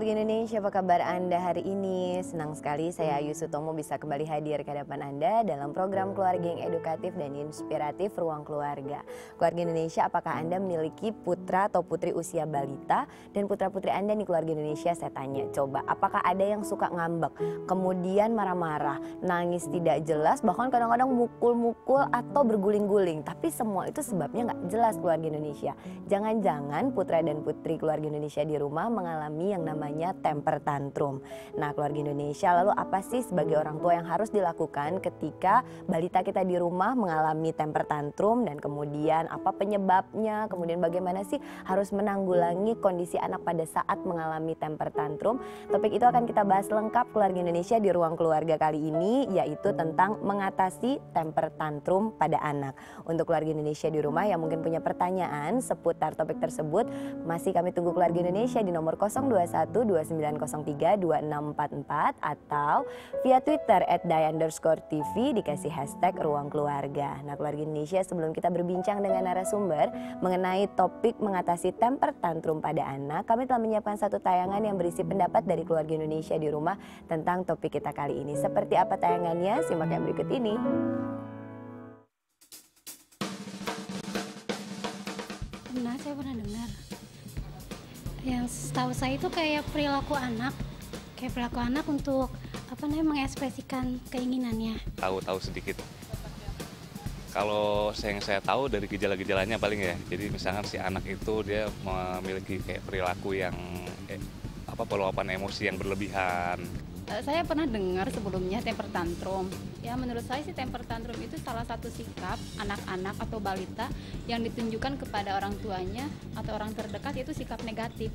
keluarga Indonesia, apa kabar Anda hari ini? Senang sekali saya Ayu Sutomo bisa kembali hadir ke hadapan Anda dalam program keluarga yang edukatif dan inspiratif Ruang Keluarga. Keluarga Indonesia, apakah Anda memiliki putra atau putri usia balita? Dan putra-putri Anda nih keluarga Indonesia, saya tanya, coba apakah ada yang suka ngambek, kemudian marah-marah, nangis tidak jelas, bahkan kadang-kadang mukul-mukul atau berguling-guling. Tapi semua itu sebabnya nggak jelas keluarga Indonesia. Jangan-jangan putra dan putri keluarga Indonesia di rumah mengalami yang namanya temper tantrum. Nah, keluarga Indonesia, lalu apa sih sebagai orang tua yang harus dilakukan ketika balita kita di rumah mengalami temper tantrum, dan kemudian apa penyebabnya, kemudian bagaimana sih harus menanggulangi kondisi anak pada saat mengalami temper tantrum. Topik itu akan kita bahas lengkap keluarga Indonesia di Ruang Keluarga kali ini, yaitu tentang mengatasi temper tantrum pada anak. Untuk keluarga Indonesia di rumah yang mungkin punya pertanyaan seputar topik tersebut, masih kami tunggu keluarga Indonesia di nomor 021-2903-2644 atau via Twitter @daya_tv dikasih hashtag Ruang Keluarga. Nah, keluarga Indonesia, sebelum kita berbincang dengan narasumber mengenai topik mengatasi temper tantrum pada anak, kami telah menyiapkan satu tayangan yang berisi pendapat dari keluarga Indonesia di rumah tentang topik kita kali ini. Seperti apa tayangannya? Simak yang berikut ini. Saya pernah dengar yang setahu saya itu kayak perilaku anak untuk mengekspresikan keinginannya. Tahu sedikit. Kalau yang saya tahu dari gejala-gejalanya paling ya. Jadi misalkan si anak itu dia memiliki kayak perilaku yang peluapan emosi yang berlebihan. Saya pernah dengar sebelumnya temper tantrum. Ya, menurut saya sih temper tantrum itu salah satu sikap anak-anak atau balita yang ditunjukkan kepada orang tuanya atau orang terdekat, itu sikap negatif.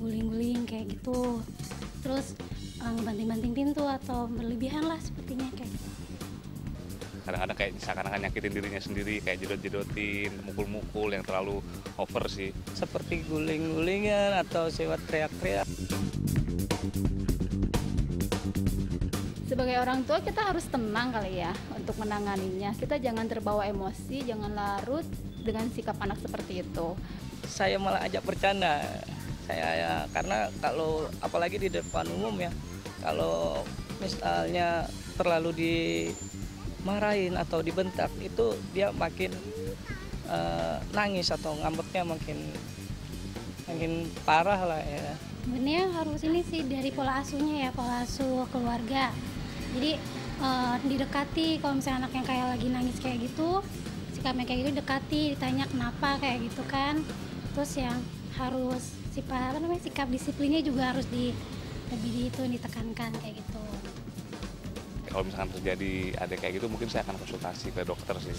Guling-guling kayak gitu. Terus banting-banting pintu atau berlebihan lah sepertinya kayak gitu. Kadang-kadang kayak seakan-akan nyakitin dirinya sendiri, kayak jedot-jedotin, mukul-mukul yang terlalu over sih. Seperti guling-gulingan atau sewat teriak-teriak. Sebagai orang tua kita harus tenang kali ya untuk menanganinya. Kita jangan terbawa emosi, jangan larut dengan sikap anak seperti itu. Saya malah ajak bercanda. Karena kalau apalagi di depan umum ya, kalau misalnya terlalu dimarahin atau dibentak, itu dia makin nangis atau ngambeknya makin parah lah ya. Sebenarnya harus ini sih dari pola asuhnya ya, pola asuh keluarga. Jadi didekati, kalau misalnya anak yang kayak lagi nangis kayak gitu, sikapnya kayak gitu, dekati, ditanya kenapa kayak gitu kan. Terus yang harus sikap disiplinnya juga harus lebih ditekankan kayak gitu. Kalau misalkan terjadi ada kayak gitu, mungkin saya akan konsultasi ke dokter sih.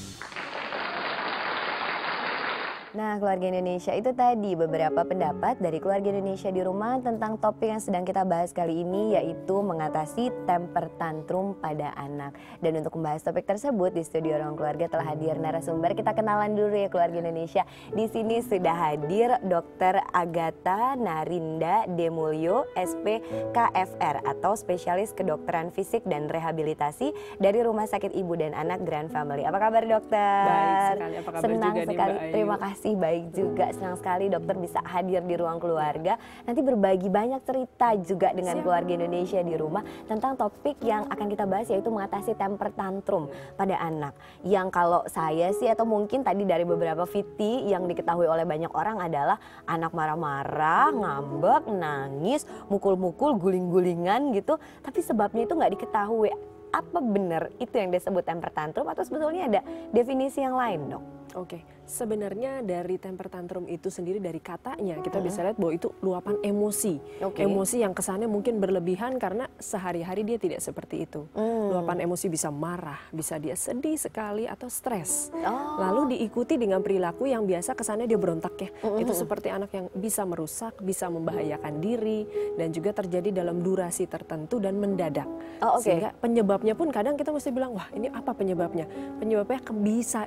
Nah, keluarga Indonesia, itu tadi beberapa pendapat dari keluarga Indonesia di rumah tentang topik yang sedang kita bahas kali ini, yaitu mengatasi temper tantrum pada anak. Dan untuk membahas topik tersebut di studio Ruang Keluarga telah hadir narasumber. Kita kenalan dulu ya keluarga Indonesia. Di sini sudah hadir Dr. Agatha Narinda Demulyo, SPKFR atau spesialis kedokteran fisik dan rehabilitasi dari Rumah Sakit Ibu dan Anak Grand Family. Apa kabar dokter? Baik sekali, apa kabar Senang juga sekali. nih Mbak Ayu? Terima kasih, baik juga. Senang sekali dokter bisa hadir di Ruang Keluarga. Nanti berbagi banyak cerita juga dengan keluarga Indonesia di rumah tentang topik yang akan kita bahas, yaitu mengatasi temper tantrum pada anak. Yang kalau saya sih, atau mungkin tadi dari beberapa VT yang diketahui oleh banyak orang adalah anak marah-marah, ngambek, nangis, mukul-mukul, guling-gulingan gitu. Tapi sebabnya itu nggak diketahui. Apa benar itu yang disebut temper tantrum atau sebetulnya ada definisi yang lain, dok? Oke, sebenarnya dari temper tantrum itu sendiri dari katanya kita bisa lihat bahwa itu luapan emosi. Emosi yang kesannya mungkin berlebihan karena sehari-hari dia tidak seperti itu. Luapan emosi bisa marah, bisa dia sedih sekali atau stres. Lalu diikuti dengan perilaku yang biasa kesannya dia berontak ya. Itu seperti anak yang bisa merusak, bisa membahayakan diri, dan juga terjadi dalam durasi tertentu dan mendadak. Sehingga penyebabnya pun kadang kita mesti bilang, wah ini apa penyebabnya? Penyebabnya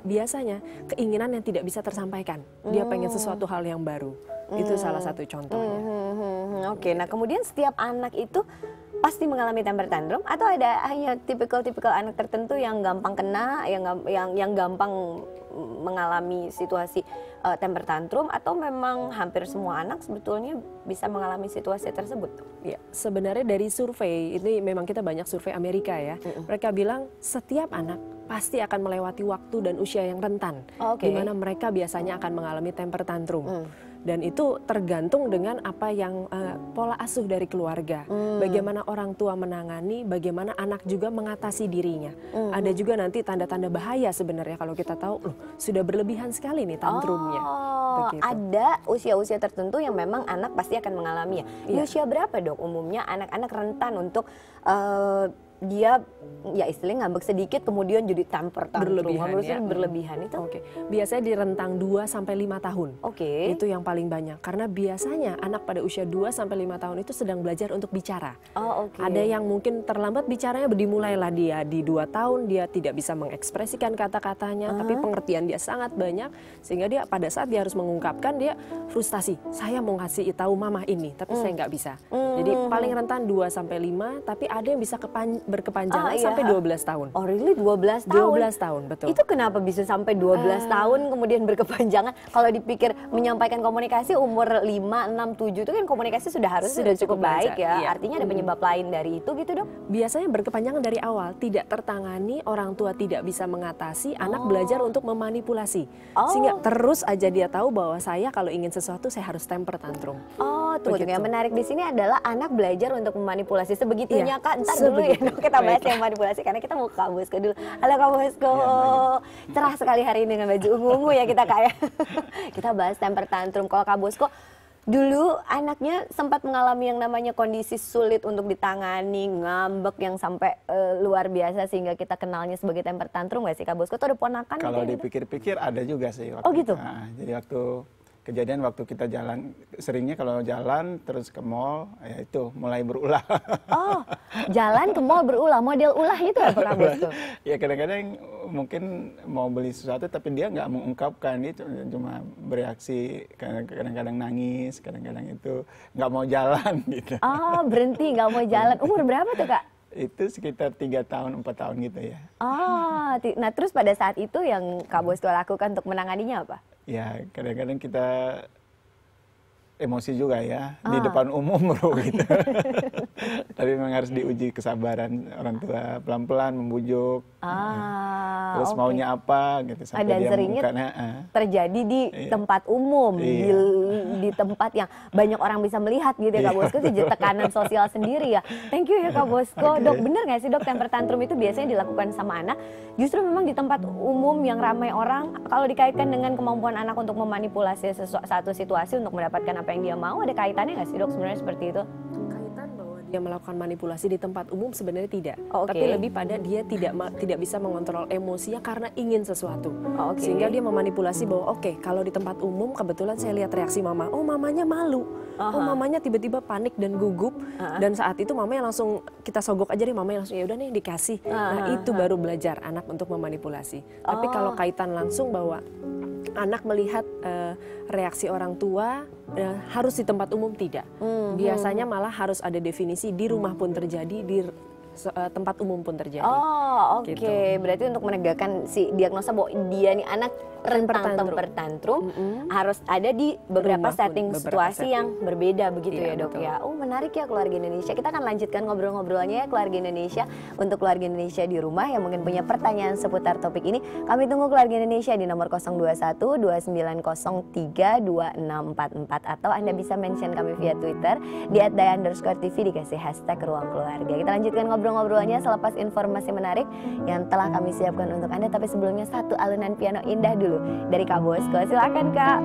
biasanya keinginan yang tidak bisa tersampaikan. Dia pengen sesuatu hal yang baru. Itu salah satu contohnya. Oke, nah kemudian setiap anak itu pasti mengalami temper tantrum atau ada hanya tipikal anak tertentu yang gampang kena, yang gampang mengalami situasi temper tantrum atau memang hampir semua anak sebetulnya bisa mengalami situasi tersebut? Ya, sebenarnya dari survei, ini memang kita banyak survei Amerika ya, mereka bilang setiap anak pasti akan melewati waktu dan usia yang rentan, di mana mereka biasanya akan mengalami temper tantrum. Dan itu tergantung dengan apa yang pola asuh dari keluarga, bagaimana orang tua menangani, bagaimana anak juga mengatasi dirinya. Ada juga nanti tanda-tanda bahaya sebenarnya kalau kita tahu, loh sudah berlebihan sekali nih tantrumnya. Ada usia-usia tertentu yang memang anak pasti akan mengalaminya. Di usia berapa dok umumnya anak-anak rentan untuk dia ya istilahnya ngambek sedikit kemudian jadi temper tantrum berlebihan itu? Biasanya di rentang 2 sampai 5 tahun. Itu yang paling banyak karena biasanya anak pada usia 2 sampai 5 tahun itu sedang belajar untuk bicara. Ada yang mungkin terlambat bicaranya, dimulailah dia di 2 tahun dia tidak bisa mengekspresikan kata-katanya, tapi pengertian dia sangat banyak sehingga dia pada saat dia harus mengungkapkan dia frustasi. Saya mau ngasih tahu mama ini, tapi saya nggak bisa. Jadi paling rentan 2 sampai 5, tapi ada yang bisa berkepanjangan sampai 12 tahun. Oh really 12 tahun? 12 tahun, betul. Itu kenapa bisa sampai 12 tahun kemudian berkepanjangan? Kalau dipikir menyampaikan komunikasi umur 5, 6, 7 itu kan komunikasi sudah cukup baik ya. Artinya ada penyebab lain dari itu gitu dok? Biasanya berkepanjangan dari awal, tidak tertangani, orang tua tidak bisa mengatasi, anak belajar untuk memanipulasi. Sehingga terus aja dia tahu bahwa saya kalau ingin sesuatu saya harus temper tantrum. Tunggu, yang menarik di sini adalah anak belajar untuk memanipulasi sebegitunya Kak. Ntar dulu ya dok kita bahas yang manipulasi karena kita mau ke Kak Bosko dulu. Halo Kak Bosko, cerah sekali hari ini dengan baju ungu ya kita Kak ya. Kita bahas temper tantrum. Kalau Kak Bosko dulu anaknya sempat mengalami yang namanya kondisi sulit untuk ditangani, ngambek yang sampai luar biasa sehingga kita kenalnya sebagai temper tantrum nggak sih Kak Bosko? Itu ada ponakan? Kalau dipikir-pikir ada juga sih. Gitu? Nah, jadi kejadian waktu kita jalan, seringnya kalau jalan terus ke mall, ya itu mulai berulah. Jalan ke mall berulah, model ulah itu apa Kak Bosko? Ya kadang-kadang mungkin mau beli sesuatu tapi dia nggak mengungkapkan, dia cuma bereaksi, kadang-kadang nangis, kadang-kadang itu nggak mau jalan gitu. Berhenti nggak mau jalan. Umur berapa tuh Kak? Itu sekitar 3 tahun, 4 tahun gitu ya. Nah terus pada saat itu yang Kak Bosko lakukan untuk menanganinya apa? Ya kadang-kadang kita emosi juga ya, di depan umum bro gitu. Tapi memang harus diuji kesabaran orang tua, pelan-pelan membujuk. Terus maunya apa gitu sampai dan dia seringnya terjadi di tempat umum, di tempat yang banyak orang bisa melihat gitu ya Kak Bosko, itu tekanan sosial sendiri ya. Thank you ya Kak Bosko. Dok, bener nggak sih dok temper tantrum itu biasanya dilakukan sama anak justru memang di tempat umum yang ramai orang, kalau dikaitkan dengan kemampuan anak untuk memanipulasi satu situasi untuk mendapatkan apa yang dia mau, ada kaitannya nggak sih dok sebenarnya seperti itu? Kaitan bahwa dia melakukan manipulasi di tempat umum sebenarnya tidak, tapi lebih pada dia tidak bisa mengontrol emosinya karena ingin sesuatu, sehingga dia memanipulasi bahwa kalau di tempat umum kebetulan saya lihat reaksi mama, mamanya malu, mamanya tiba-tiba panik dan gugup, dan saat itu mamanya langsung kita sogok aja deh, mamanya langsung ya udah nih dikasih. Nah itu baru belajar anak untuk memanipulasi. Tapi kalau kaitan langsung bahwa anak melihat reaksi orang tua harus di tempat umum tidak. Biasanya malah harus ada definisi di rumah pun terjadi, di tempat umum pun terjadi. Gitu. Berarti untuk menegakkan si diagnosa bahwa dia nih anak rentan temper tantrum harus ada di beberapa situasi yang berbeda begitu ya dok ya. Menarik ya keluarga Indonesia. Kita akan lanjutkan ngobrol-ngobrolnya ya keluarga Indonesia. Untuk keluarga Indonesia di rumah yang mungkin punya pertanyaan seputar topik ini, kami tunggu keluarga Indonesia di nomor 021 2903 2644 atau Anda bisa mention kami via Twitter di @daya_tv dikasih hashtag ruang keluarga. Kita lanjutkan ngobrol-ngobrolnya selepas informasi menarik yang telah kami siapkan untuk Anda. Tapi sebelumnya satu alunan piano indah dulu dari Kak Bosko. Silakan Kak.